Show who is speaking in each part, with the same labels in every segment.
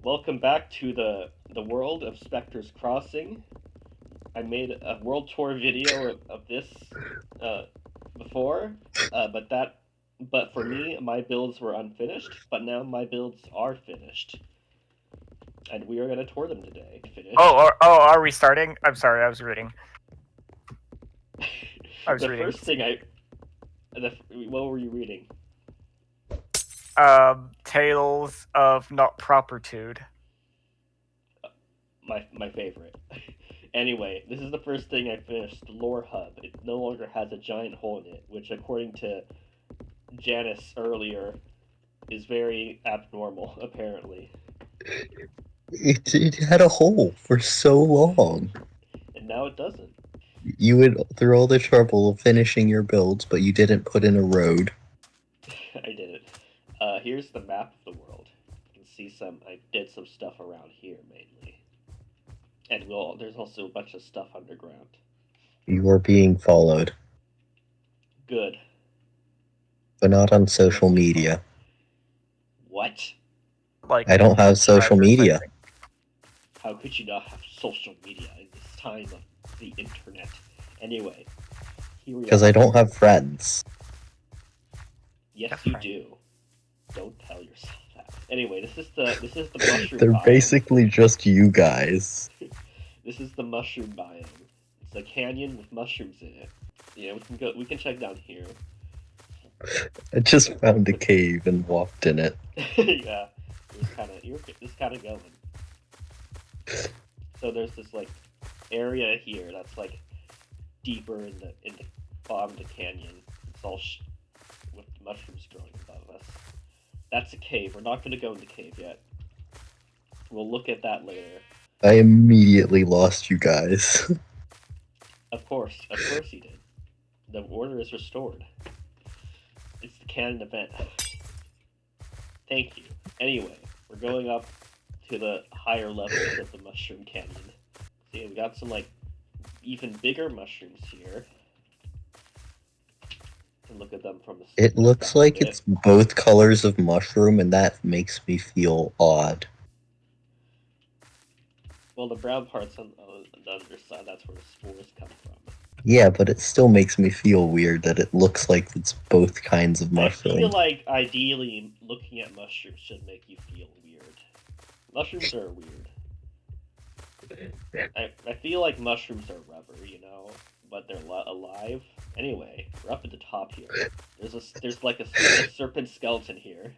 Speaker 1: Welcome back to the world of Specter's Crossing. I made a world tour video of this uh, before, but for me, my builds were unfinished. But now my builds are finished, and we are gonna tour them today. Finished.
Speaker 2: Are we starting? I'm sorry, I was reading.
Speaker 1: The first thing what were you reading?
Speaker 2: Tales of Not Propertude.
Speaker 1: My favorite. Anyway, this is the first thing I finished. The lore hub. It no longer has a giant hole in it, which, according to Janice earlier, is very abnormal. Apparently,
Speaker 3: It had a hole for so long.
Speaker 1: and now it doesn't.
Speaker 3: You went through all the trouble of finishing your builds, but you didn't put in a road.
Speaker 1: I did it. Here's the map of the world. You can see I did some stuff around here mainly, and there's also a bunch of stuff underground.
Speaker 3: You are being followed,
Speaker 1: Good.
Speaker 3: but not on social media.
Speaker 1: What?
Speaker 2: Like,
Speaker 3: I don't have social media.
Speaker 1: How could you not have social media in this time of the internet? Anyway, here we are.
Speaker 3: Because I don't have friends.
Speaker 1: Yes, you do. Don't tell yourself that. Anyway, this is the mushroom
Speaker 3: They're
Speaker 1: biome.
Speaker 3: basically just you guys.
Speaker 1: This is the mushroom biome. It's a canyon with mushrooms in it. Yeah, we can check down here.
Speaker 3: I just found a cave and walked in it.
Speaker 1: Yeah, it's kind of going. So there's this like area here that's like deeper in the bottom of the canyon. It's all with mushrooms growing above us. That's a cave. We're not going to go in the cave yet. We'll look at that later.
Speaker 3: I immediately lost you guys.
Speaker 1: Of course he did. The order is restored. It's the canon event. Thank you. Anyway, we're going up to the higher levels of the mushroom canyon. See, we got some like even bigger mushrooms here. And look at them from the.
Speaker 3: It looks like it's both colors of mushroom, and that makes me feel odd.
Speaker 1: Well, the brown part's on the underside. That's where the spores come from.
Speaker 3: Yeah, but it still makes me feel weird that it looks like it's both kinds of mushroom.
Speaker 1: I feel like ideally looking at mushrooms should make you feel weird. Mushrooms are weird. I feel like mushrooms are rubber, but they're alive. Anyway, we're up at the top here. There's like a serpent skeleton here.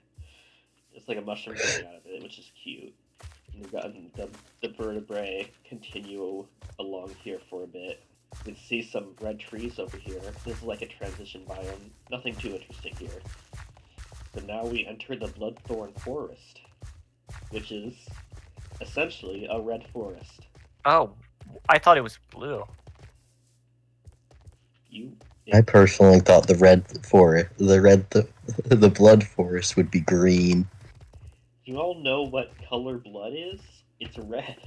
Speaker 1: It's like a mushroom coming out of it, which is cute. And we've got the vertebrae continue along here for a bit. You can see some red trees over here. This is like a transition biome. Nothing too interesting here. So now we enter the Bloodthorn Forest, which is essentially a red forest.
Speaker 2: Oh, I thought it was blue.
Speaker 3: I personally thought the blood forest would be green.
Speaker 1: You all know what color blood is? It's red.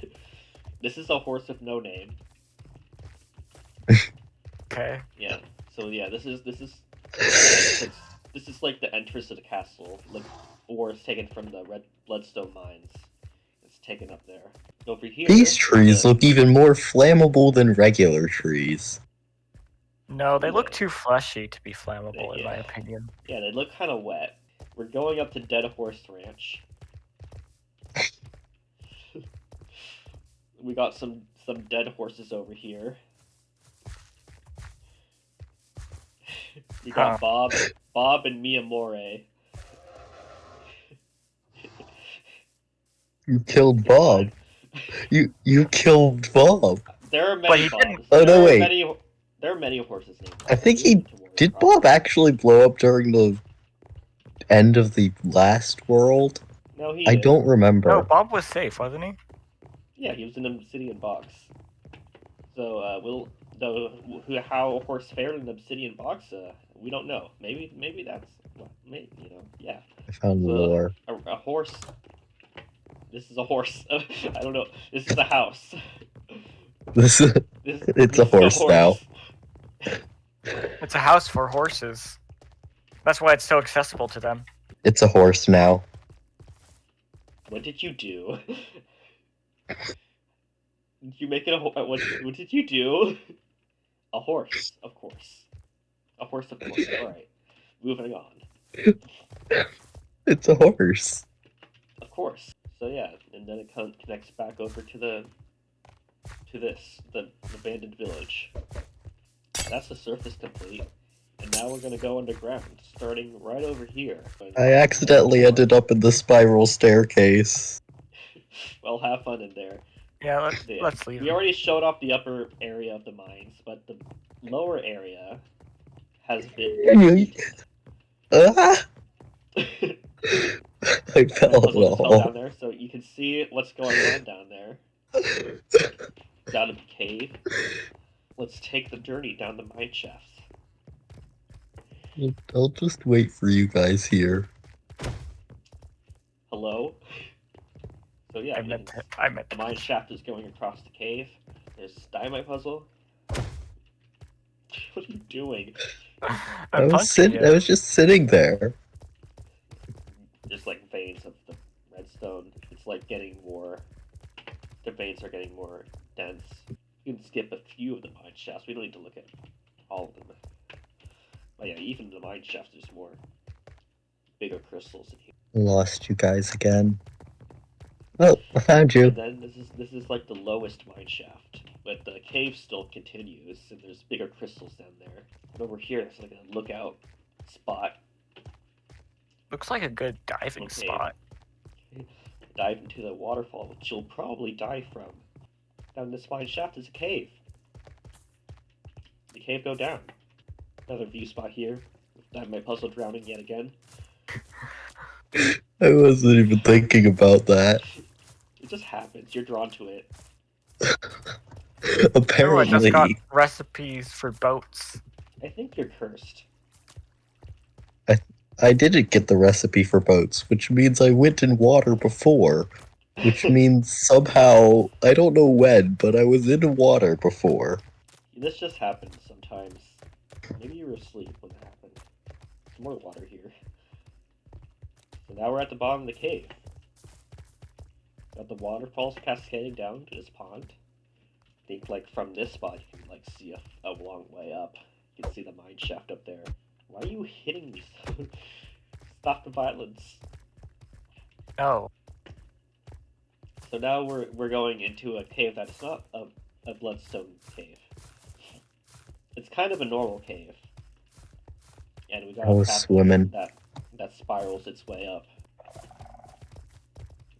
Speaker 1: This is a horse with no name.
Speaker 2: Okay.
Speaker 1: Yeah. So yeah, this is like the entrance to the castle, like ore is taken from the red bloodstone mines. It's taken up there. Over here.
Speaker 3: These trees look even more flammable than regular trees.
Speaker 2: No, they look too fleshy to be flammable, in my opinion.
Speaker 1: Yeah, they look kind of wet. We're going up to Dead Horse Ranch. We got some dead horses over here. We got Bob and Miyamore.
Speaker 3: You killed Bob. You killed Bob.
Speaker 1: There are many Bobs.
Speaker 3: Oh no, wait.
Speaker 1: There are many horses named Bob.
Speaker 3: I think did Bob actually blow up during the end of the last world?
Speaker 1: No,
Speaker 3: I don't remember.
Speaker 2: No, Bob was safe, wasn't he?
Speaker 1: Yeah, he was in an obsidian box. So how a horse fared in an obsidian box, we don't know. Maybe that's yeah.
Speaker 3: I found lore.
Speaker 1: A horse. This is a horse. I don't know. This is a house.
Speaker 3: It's a horse now.
Speaker 2: It's a house for horses. That's why it's so accessible to them.
Speaker 3: It's a horse now.
Speaker 1: What did you do? Did you make it a what did you do? A horse, of course. A horse, of course. Alright. Moving on.
Speaker 3: It's a horse.
Speaker 1: Of course. So yeah, and then it connects back over to the abandoned village. That's the surface complete. And now we're gonna go underground, starting right over here.
Speaker 3: I accidentally ended up in the spiral staircase.
Speaker 1: Well, have fun in there.
Speaker 2: Yeah, let's leave.
Speaker 1: We already showed off the upper area of the mines, but the lower area has been.
Speaker 3: Ah! I fell in the
Speaker 1: Fell
Speaker 3: hole.
Speaker 1: down there, so you can see what's going on down there. Down in the cave. Let's take the journey down the mine shafts.
Speaker 3: I'll just wait for you guys here.
Speaker 1: Hello? So yeah,
Speaker 2: I meant
Speaker 1: the mine shaft is going across the cave. There's Dynamite Puzzle. What are you doing?
Speaker 3: I was just sitting there.
Speaker 1: There's like veins of the redstone. It's like getting more. The veins are getting more dense. You can skip a few of the mine shafts. We don't need to look at all of them. But yeah, even in the mine shafts, there's more bigger crystals in here.
Speaker 3: Lost you guys again. Oh, I found you.
Speaker 1: And then this is like the lowest mine shaft, but the cave still continues, and there's bigger crystals down there. And over here, it's like a lookout spot.
Speaker 2: Looks like a good diving spot.
Speaker 1: Dive into the waterfall, which you'll probably die from. Down this mine shaft is a cave. The cave go down. Another view spot here. Dynamite Puzzle drowning yet again.
Speaker 3: I wasn't even thinking about that.
Speaker 1: It just happens. You're drawn to it.
Speaker 3: Apparently.
Speaker 2: I just got recipes for boats.
Speaker 1: I think you're cursed.
Speaker 3: I didn't get the recipe for boats, which means I went in water before. Which means somehow, I don't know when, but I was in water before.
Speaker 1: This just happens sometimes. Maybe you were asleep when it happened. There's more water here. So now we're at the bottom of the cave. Got the waterfalls cascading down to this pond. I think like from this spot you can like see a long way up. You can see the mine shaft up there. Why are you hitting me? Stop the violence.
Speaker 2: Oh.
Speaker 1: So now we're going into a cave that's not a bloodstone cave. It's kind of a normal cave. And we got a
Speaker 3: swimming.
Speaker 1: that spirals its way up.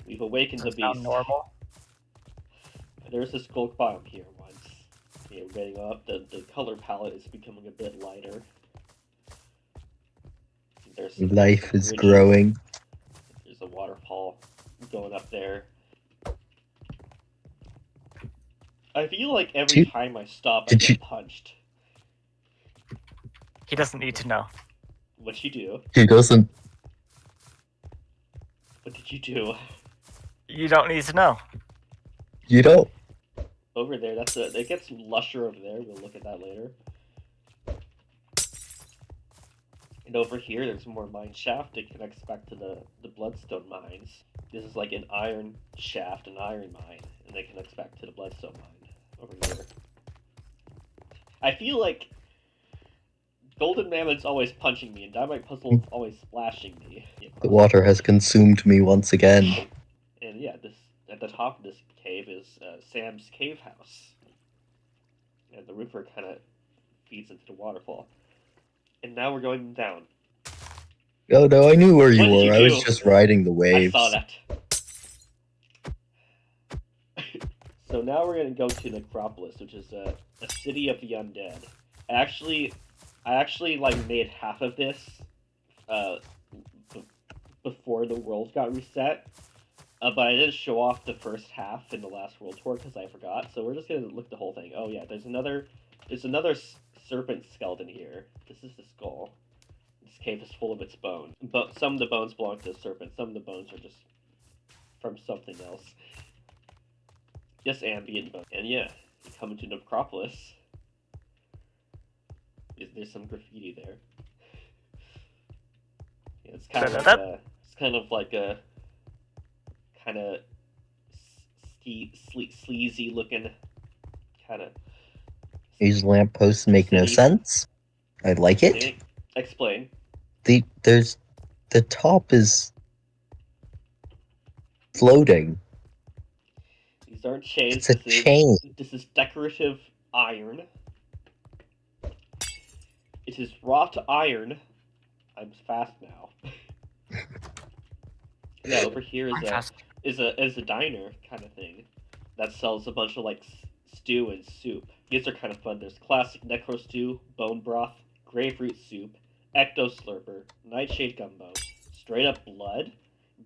Speaker 1: We've awakened the beast.
Speaker 2: Normal.
Speaker 1: There's this gold biome here once. Yeah, we're getting up. The color palette is becoming a bit lighter.
Speaker 3: Life is growing.
Speaker 1: There's a waterfall going up there. I feel like every time I stop, I get punched.
Speaker 2: He doesn't need to know.
Speaker 1: What'd you do?
Speaker 3: He doesn't.
Speaker 1: What did you do?
Speaker 2: You don't need to know.
Speaker 3: You don't.
Speaker 1: Over there, it gets lusher over there. We'll look at that later. And over here, there's more mine shaft. It connects back to the bloodstone mines. This is like an iron shaft, an iron mine, and it connects back to the bloodstone mine over here. I feel like GoldenMammon's always punching me, and Dynamite Puzzle's always splashing me.
Speaker 3: The water has consumed me once again.
Speaker 1: And yeah, at the top of this cave is Sam's cave house. And the river kind of feeds into the waterfall. And now we're going down.
Speaker 3: Oh no, I knew where you were. I
Speaker 1: do?
Speaker 3: was just riding the waves.
Speaker 1: I saw that. So now we're going to go to Necropolis, which is a city of the undead. I actually like made half of this before the world got reset. But I didn't show off the first half in the last world tour because I forgot. So we're just gonna look at the whole thing. Oh yeah, there's another serpent skeleton here. This is the skull. This cave is full of its bones. But some of the bones belong to the serpent. Some of the bones are just from something else. Just ambient bones. And yeah, you come into Necropolis. There's some graffiti there. Yeah, it's kind of like a kind of sleazy looking kind of
Speaker 3: These lampposts make no
Speaker 1: city.
Speaker 3: sense. I like it.
Speaker 1: Explain.
Speaker 3: The top is floating.
Speaker 1: These aren't chains.
Speaker 3: It's a chain.
Speaker 1: This is decorative iron. It is wrought iron. I'm fast now. Yeah, over here is a diner kind of thing that sells a bunch of like stew and soup. These are kind of fun. There's classic necro stew, bone broth, grapefruit soup, ecto slurper, nightshade gumbo, straight up blood,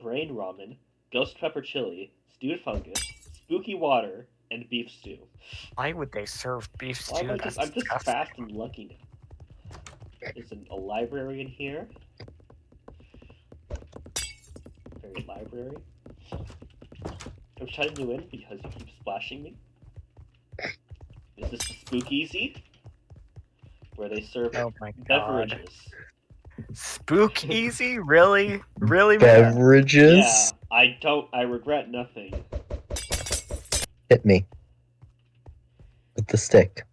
Speaker 1: brain ramen, ghost pepper chili, stewed fungus, spooky water, and beef stew.
Speaker 2: Why would they serve beef stew?
Speaker 1: I'm
Speaker 2: That's
Speaker 1: just
Speaker 2: disgusting.
Speaker 1: fast and lucky now. There's a library in here. Very library. I'm shutting you in because you keep splashing me. This is the Spookeasy, where they serve
Speaker 2: Oh my god.
Speaker 1: beverages.
Speaker 2: Spookeasy? Really? Really, man?
Speaker 3: Beverages?
Speaker 1: Yeah, I regret nothing.
Speaker 3: Hit me. With the stick.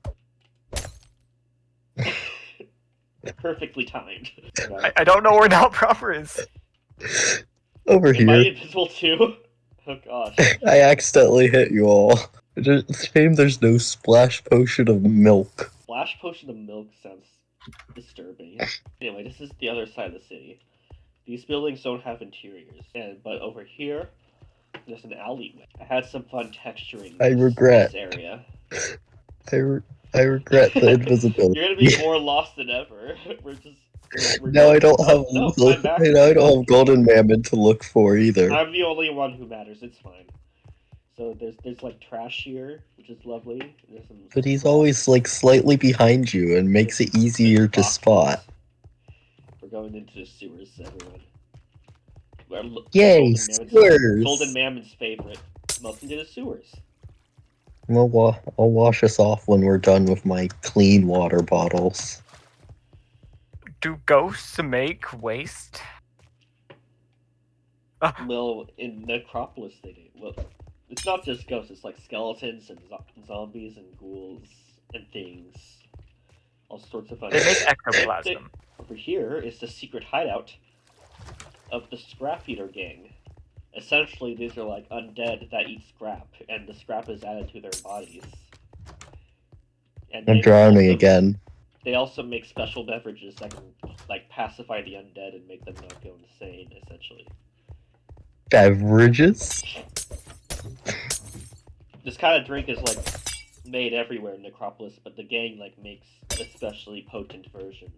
Speaker 1: Perfectly timed.
Speaker 2: I don't know where now proper is.
Speaker 3: Over
Speaker 1: Am I
Speaker 3: here.
Speaker 1: invisible too? Oh gosh.
Speaker 3: I accidentally hit you all. It's a shame there's no splash potion of milk.
Speaker 1: Splash potion of milk sounds disturbing. Anyway, this is the other side of the city. These buildings don't have interiors, but over here, there's an alleyway. I had some fun texturing
Speaker 3: I regret.
Speaker 1: this area.
Speaker 3: I regret the invisibility.
Speaker 1: You're gonna be more lost than ever.
Speaker 3: Now I don't have
Speaker 1: I'm back.
Speaker 3: now I don't have GoldenMammon to look for either.
Speaker 1: I'm the only one who matters. It's fine. So there's like trash here, which is lovely. There's some
Speaker 3: But he's always like slightly behind you and makes it easier to spot.
Speaker 1: We're going into the sewers, everyone.
Speaker 3: Yay, sewers!
Speaker 1: GoldenMammon's favorite. Welcome to the sewers.
Speaker 3: I'll wash us off when we're done with my clean water bottles.
Speaker 2: Do ghosts make waste?
Speaker 1: Well, in Necropolis they do. Well, it's not just ghosts, it's like skeletons and zombies and ghouls and things. All sorts of fun.
Speaker 2: They make ectoplasm.
Speaker 1: Over here is the secret hideout of the Scrap Eater gang. Essentially, these are like undead that eat scrap, and the scrap is added to their bodies. And
Speaker 3: I'm drowning again.
Speaker 1: They also make special beverages that can like pacify the undead and make them not go insane, essentially.
Speaker 3: Beverages?
Speaker 1: This kind of drink is like made everywhere in Necropolis, but the gang like makes especially potent versions.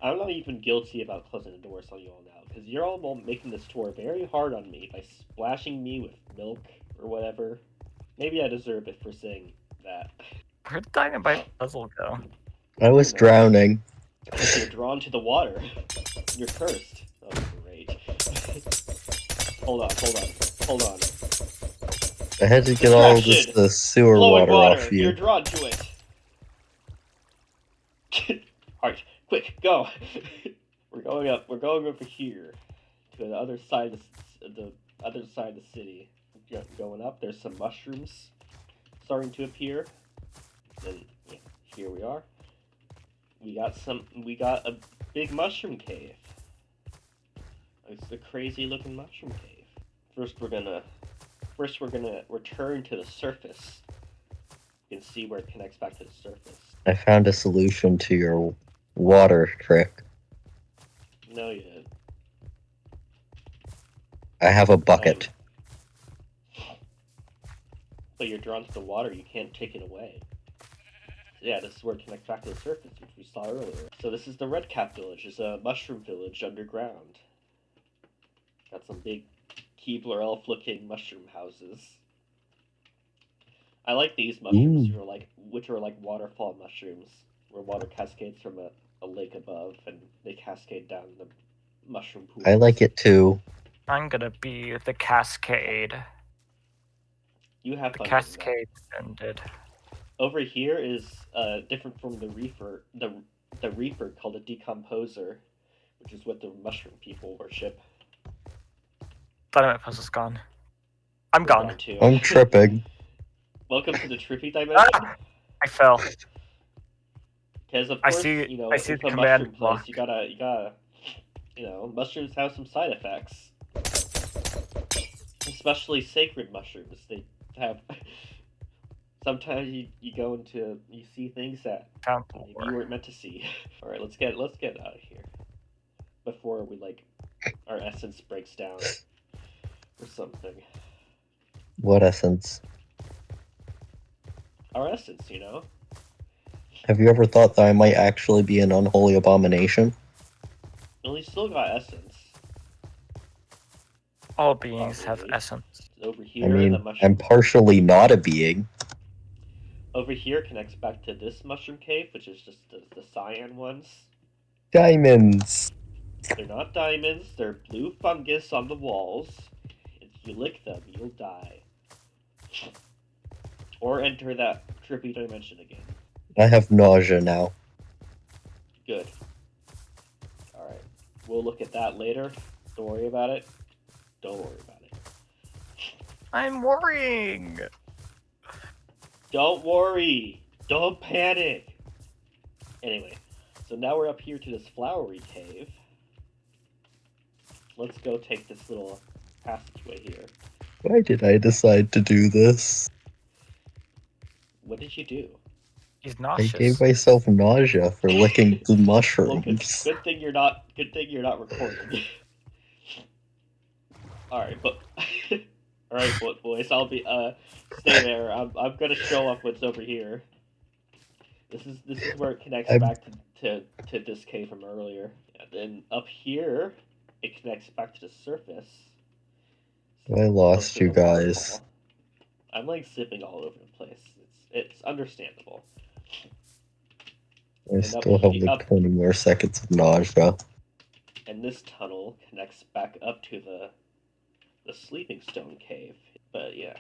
Speaker 1: I'm not even guilty about closing the doors on you all now, because you're all making this tour very hard on me by splashing me with milk or whatever. Maybe I deserve it for saying that.
Speaker 2: Where'd DynamitePuzzle go?
Speaker 3: I was drowning.
Speaker 1: Because you're drawn to the water. You're cursed. Oh, great. Hold on.
Speaker 3: I had to get all the sewer
Speaker 1: Flowing
Speaker 3: water off you.
Speaker 1: You're drawn to it. Alright, quick, go. We're going over here to the other side of the city. Going up, there's some mushrooms starting to appear. Then yeah, here we are. We got a big mushroom cave. It's a crazy looking mushroom cave. First we're gonna return to the surface. You can see where it connects back to the surface.
Speaker 3: I found a solution to your water trick.
Speaker 1: No, you didn't.
Speaker 3: I have a bucket.
Speaker 1: But you're drawn to the water, you can't take it away. Yeah, this is where it connects back to the surface, which we saw earlier. So this is the Red Cap Village. It's a mushroom village underground. Got some big Keebler elf-looking mushroom houses. I like these mushrooms, which are like waterfall mushrooms, where water cascades from a lake above, and they cascade down the mushroom pool.
Speaker 3: I like it too.
Speaker 2: I'm gonna be the cascade.
Speaker 1: You have
Speaker 2: The
Speaker 1: fun.
Speaker 2: cascade ended.
Speaker 1: Over here is different from the reefer. The reefer called a decomposer, which is what the mushroom people worship.
Speaker 2: DynamitePuzzle's gone. I'm
Speaker 1: We're
Speaker 2: gone.
Speaker 1: too.
Speaker 3: I'm tripping.
Speaker 1: Welcome to the trippy dimension.
Speaker 2: Ah! I fell.
Speaker 1: Because of
Speaker 2: I
Speaker 1: course,
Speaker 2: see-
Speaker 1: you know,
Speaker 2: I
Speaker 1: if
Speaker 2: see
Speaker 1: a
Speaker 2: the command
Speaker 1: mushroom
Speaker 2: block.
Speaker 1: place, you gotta, you know, mushrooms have some side effects. Especially sacred mushrooms. They have. Sometimes you go into you see things that
Speaker 2: Found
Speaker 1: maybe
Speaker 2: more.
Speaker 1: you weren't meant to see. All right, let's get out of here before we our essence breaks down or something.
Speaker 3: What essence?
Speaker 1: Our essence, you know.
Speaker 3: Have you ever thought that I might actually be an unholy abomination?
Speaker 1: Well, you still got essence.
Speaker 2: All beings have
Speaker 1: Probably.
Speaker 2: essence.
Speaker 1: Over here,
Speaker 3: I
Speaker 1: the
Speaker 3: mean,
Speaker 1: mushroom.
Speaker 3: I'm partially not a being.
Speaker 1: Over here connects back to this mushroom cave, which is just the cyan ones.
Speaker 3: Diamonds!
Speaker 1: They're not diamonds, they're blue fungus on the walls. If you lick them, you'll die. Or enter that trippy dimension again.
Speaker 3: I have nausea now.
Speaker 1: Good. Alright. We'll look at that later. Don't worry about it. Don't worry about it.
Speaker 2: I'm worrying.
Speaker 1: Don't worry! Don't panic! Anyway, so now we're up here to this flowery cave. Let's go take this little passageway here.
Speaker 3: Why did I decide to do this?
Speaker 1: What did you do?
Speaker 2: He's
Speaker 3: I
Speaker 2: nauseous.
Speaker 3: gave myself nausea for licking the
Speaker 1: Well,
Speaker 3: mushrooms.
Speaker 1: good thing you're not recording. Alright, but alright, boys, I'll be stay there. I'm gonna show off what's over here. This is where it connects back to this cave from earlier. And then up here it connects back to the surface.
Speaker 3: I lost
Speaker 1: Close to
Speaker 3: you
Speaker 1: the
Speaker 3: guys.
Speaker 1: waterfall. I'm like zipping all over the place. It's understandable.
Speaker 3: I
Speaker 1: And
Speaker 3: still
Speaker 1: up
Speaker 3: have
Speaker 1: he-
Speaker 3: like
Speaker 1: up-
Speaker 3: 20 more seconds of nausea.
Speaker 1: And this tunnel connects back up to the sleeping stone cave. But yeah,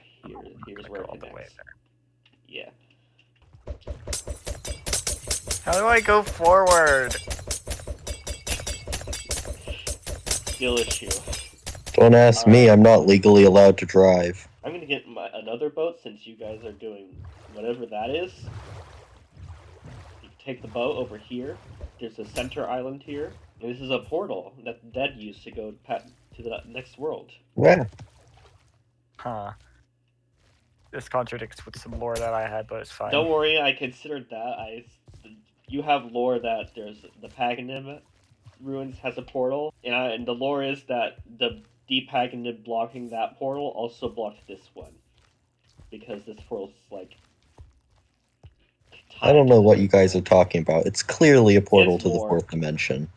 Speaker 1: here's where it
Speaker 2: all the way
Speaker 1: connects.
Speaker 2: there.
Speaker 1: Yeah.
Speaker 2: How do I go forward?
Speaker 1: Skill issue.
Speaker 3: Don't ask me,
Speaker 1: Alright.
Speaker 3: I'm not legally allowed to drive.
Speaker 1: I'm gonna get another boat since you guys are doing whatever that is. You can take the boat over here. There's a center island here. And this is a portal that the dead use to go to the next world.
Speaker 3: Where?
Speaker 2: Huh. This contradicts with some lore that I had, but it's fine.
Speaker 1: Don't worry, I considered that. You have lore that there's the Paganum ruins has a portal, and the lore is that the deep Paganum blocking that portal also blocked this one, because this portal's like.
Speaker 3: I don't know what you guys are talking about. It's clearly a portal
Speaker 1: It's
Speaker 3: to the
Speaker 1: lore.
Speaker 3: fourth dimension.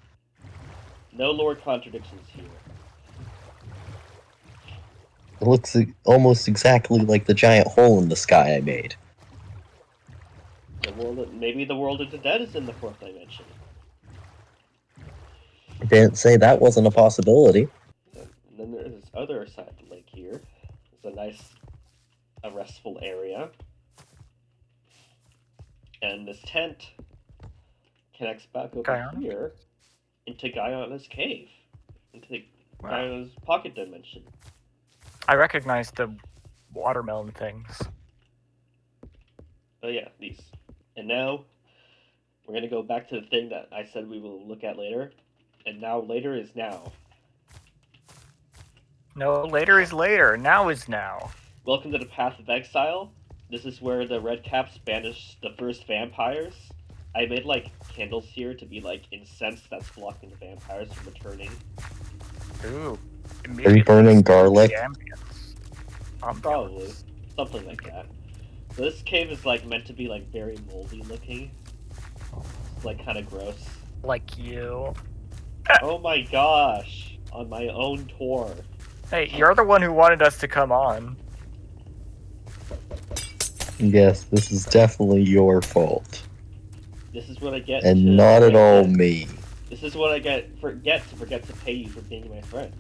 Speaker 1: No lore contradictions here.
Speaker 3: It looks almost exactly like the giant hole in the sky I made.
Speaker 1: Maybe the world of the dead is in the fourth dimension.
Speaker 3: I didn't say that wasn't a possibility.
Speaker 1: And then there's this other side of the lake here. It's a restful area. And this tent connects back over
Speaker 2: Guyana?
Speaker 1: here into Guyana's cave. Into
Speaker 2: Wow.
Speaker 1: Guyana's pocket dimension.
Speaker 2: I recognize the watermelon things.
Speaker 1: Oh yeah, these. And now, we're gonna go back to the thing that I said we will look at later. And now later is now.
Speaker 2: No, later is later. Now is now.
Speaker 1: Welcome to the Path of Exile. This is where the Red Caps banished the first vampires. I made like candles here to be like incense that's blocking the vampires from returning.
Speaker 2: Ooh.
Speaker 3: Are you burning garlic?
Speaker 1: Probably. Something like that. So this cave is like meant to be like very moldy looking. It's like kind of gross.
Speaker 2: Like you.
Speaker 1: Oh my gosh! On my own tour.
Speaker 2: Hey, you're the one who wanted us to come on.
Speaker 3: Yes, this is definitely your fault.
Speaker 1: This is what I get.
Speaker 3: And not at all me.
Speaker 1: This is what I forget to pay you for being my friends.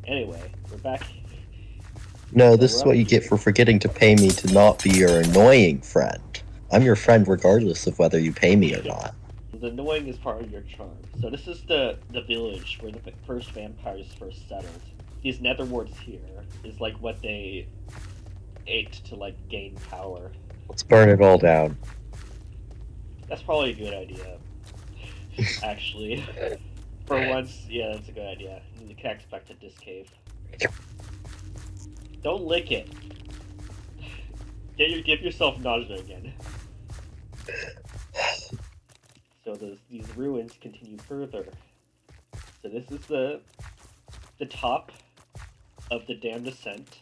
Speaker 1: Anyway, we're back.
Speaker 3: No, this is what you get for forgetting to pay me to not be your annoying friend. I'm your friend regardless of whether you pay me or not.
Speaker 1: the annoying is part of your charm. So this is the village where the first vampires first settled. These nether warts here is like what they ate to like gain power.
Speaker 3: Let's burn it all down.
Speaker 1: That's probably a good idea. Actually. For once, yeah, that's a good idea. You can expect at this cave. Don't lick it. Give yourself nausea again. So these ruins continue further. So this is the top of the damned descent,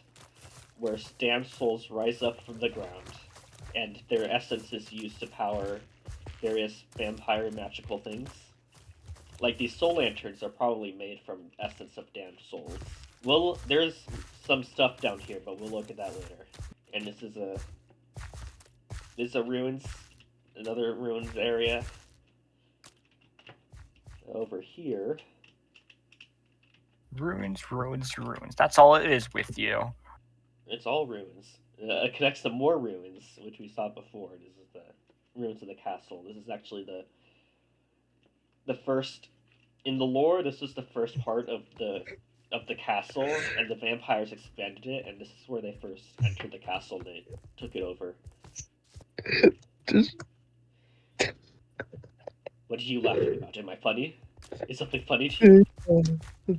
Speaker 1: where damned souls rise up from the ground, and their essence is used to power various vampire magical things. Like these soul lanterns are probably made from essence of damned souls. Well, there's some stuff down here, but we'll look at that later. And this is a ruins, another ruins area. Over here.
Speaker 2: Ruins, ruins, ruins. That's all it is with you.
Speaker 1: It's all ruins. It connects to more ruins, which we saw before. This is the ruins of the castle. This is actually the first in the lore. This is the first part of the castle, and the vampires expanded it, and this is where they first entered the castle. And they took it over. What are you laughing about? Am I funny? Is something funny to you?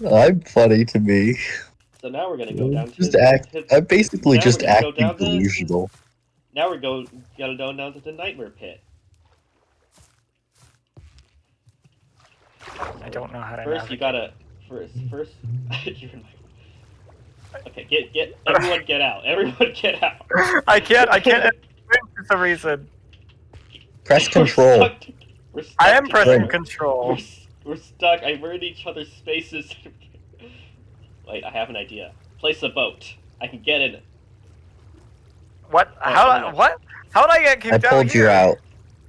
Speaker 3: I'm funny to me.
Speaker 1: So now we're gonna go down
Speaker 3: I'm basically just
Speaker 1: now we're gonna
Speaker 3: acting delusional.
Speaker 1: Now we're gotta go down to the nightmare pit.
Speaker 2: I don't know how to.
Speaker 1: First, you gotta first. You're in my. Okay, get everyone get out. Everyone get out.
Speaker 2: I can't. For some reason.
Speaker 3: Press control.
Speaker 1: We're stuck
Speaker 2: I am
Speaker 1: together.
Speaker 2: pressing control.
Speaker 1: We're stuck. We're in each other's spaces. Wait, I have an idea. Place a boat. I can get in.
Speaker 2: What? What? How did I get kicked out?
Speaker 3: I pulled you out.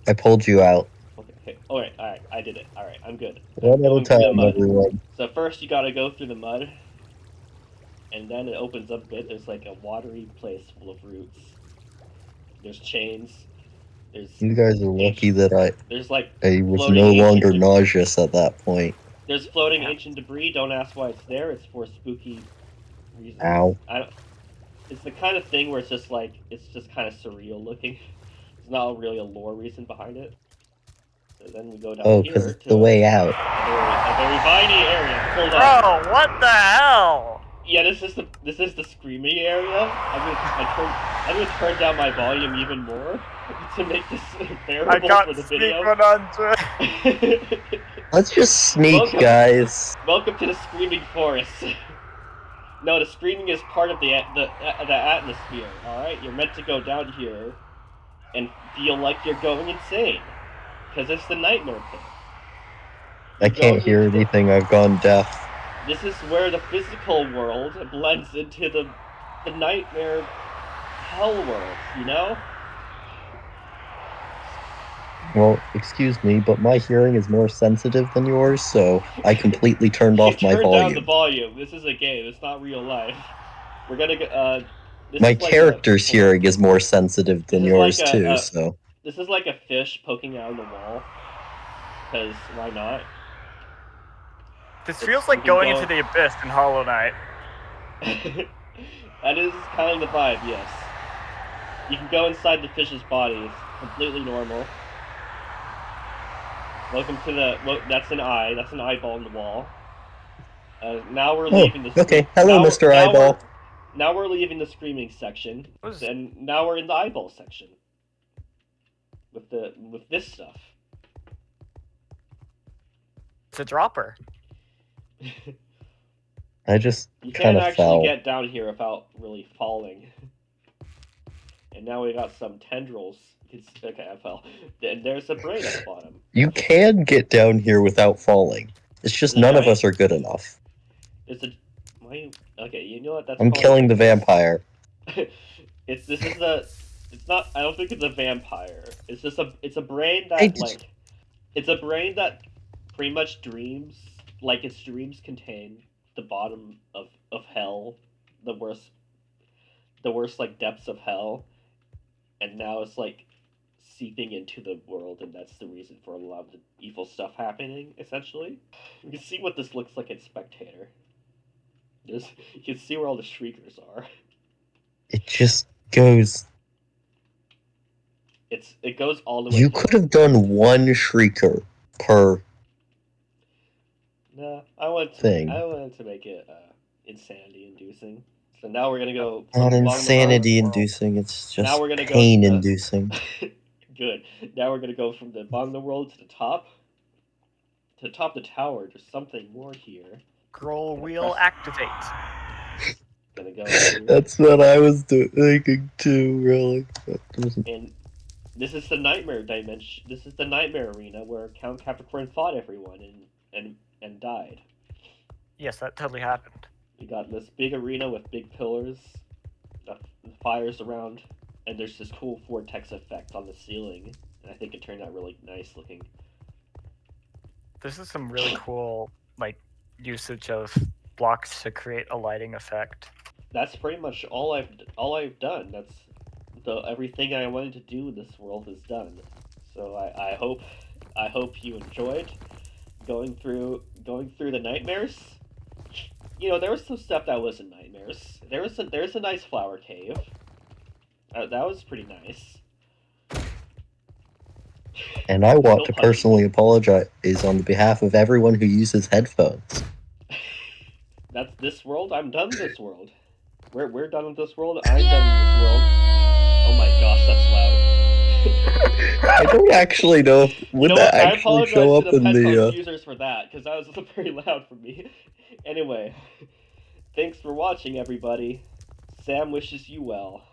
Speaker 3: I pulled you out.
Speaker 1: Okay. Alright, I did it. Alright, I'm good.
Speaker 3: One at a time, everyone.
Speaker 1: So first you gotta go through the mud. And then it opens up a bit. There's like a watery place full of roots. There's chains.
Speaker 3: You guys are lucky that I was no longer nauseous at that point.
Speaker 1: There's floating ancient debris. Don't ask why it's there. It's for spooky reasons.
Speaker 3: Ow.
Speaker 1: It's the kind of thing where it's just kind of surreal looking. There's not really a lore reason behind it. So then we go down here
Speaker 3: because it's
Speaker 1: to
Speaker 3: the way out.
Speaker 1: A very viney area. Hold on.
Speaker 2: Bro, what the hell?
Speaker 1: Yeah, this is the screaming area. I'm gonna turn down my volume even more to make this bearable for the video.
Speaker 3: Let's just sneak, guys.
Speaker 1: Welcome to the screaming forest. No, the screaming is part of the atmosphere. All right, you're meant to go down here and feel like you're going insane, because it's the nightmare pit.
Speaker 3: I can't hear anything. I've gone deaf.
Speaker 1: This is where the physical world blends into the nightmare hell world, you know?
Speaker 3: Well, excuse me, but my hearing is more sensitive than yours, so I completely turned off my
Speaker 1: Turn down
Speaker 3: volume.
Speaker 1: the volume. This is a game. It's not real life. We're gonna go.
Speaker 3: My character's hearing is more sensitive than yours too. So
Speaker 1: this is like a fish poking out of the wall. Because why not?
Speaker 2: This feels like going into the abyss in Hollow Knight.
Speaker 1: That is kind of the vibe, yes. You can go inside the fish's body. It's completely normal. Welcome to that's an eye. That's an eyeball in the wall. Now we're leaving the...
Speaker 3: Okay, hello, Mr. Eyeball.
Speaker 1: Now we're leaving the screaming section. And now we're in the eyeball section. With this stuff.
Speaker 2: It's a dropper.
Speaker 3: I just
Speaker 1: you can't actually get down here without really falling. And now we got some tendrils. Okay, I fell. And there's a brain at the bottom.
Speaker 3: You can get down here without falling. It's just none of us are good enough.
Speaker 1: Okay, you know what?
Speaker 3: I'm killing the vampire.
Speaker 1: It's not. I don't think it's a vampire. It's just it's a brain that it's a brain that pretty much dreams. Like its dreams contain the bottom of hell, the worst like depths of hell, and now it's like seeping into the world, and that's the reason for a lot of the evil stuff happening. Essentially, you can see what this looks like in Spectator. You can see where all the shriekers are.
Speaker 3: It just goes.
Speaker 1: It goes all the way.
Speaker 3: You could have done one shrieker per
Speaker 1: Nah,
Speaker 3: thing.
Speaker 1: I wanted to make it insanity-inducing. So now we're gonna go
Speaker 3: Not
Speaker 1: from
Speaker 3: insanity-inducing. It's
Speaker 1: Now
Speaker 3: just
Speaker 1: we're gonna go
Speaker 3: pain-inducing.
Speaker 1: Good. Now we're gonna go from the bottom of the world to the top. To the top of the tower. There's something more here.
Speaker 2: Scroll wheel activate.
Speaker 1: Gonna go through.
Speaker 3: That's what I was thinking too. Really.
Speaker 1: And this is the nightmare dimension. This is the nightmare arena where Count Capricorn fought everyone and died.
Speaker 2: Yes, that totally happened.
Speaker 1: You got this big arena with big pillars, fires around, and there's this cool vortex effect on the ceiling. And I think it turned out really nice looking.
Speaker 2: This is some really cool like usage of blocks to create a lighting effect.
Speaker 1: That's pretty much all I've done. That's everything I wanted to do in this world is done. So I hope you enjoyed going through the nightmares. You know, there was some stuff that wasn't nightmares. There's a nice flower cave. That was pretty nice.
Speaker 3: And I want to personally apologize on behalf of everyone who uses headphones.
Speaker 1: That's this world. I'm done with this world. We're done with this world. I'm done with this world. Oh my gosh, that's loud.
Speaker 3: I don't actually know if would that actually show up in the.
Speaker 1: I apologize to the headphone users for that, because that was very loud for me. Anyway, thanks for watching, everybody. Sam wishes you well.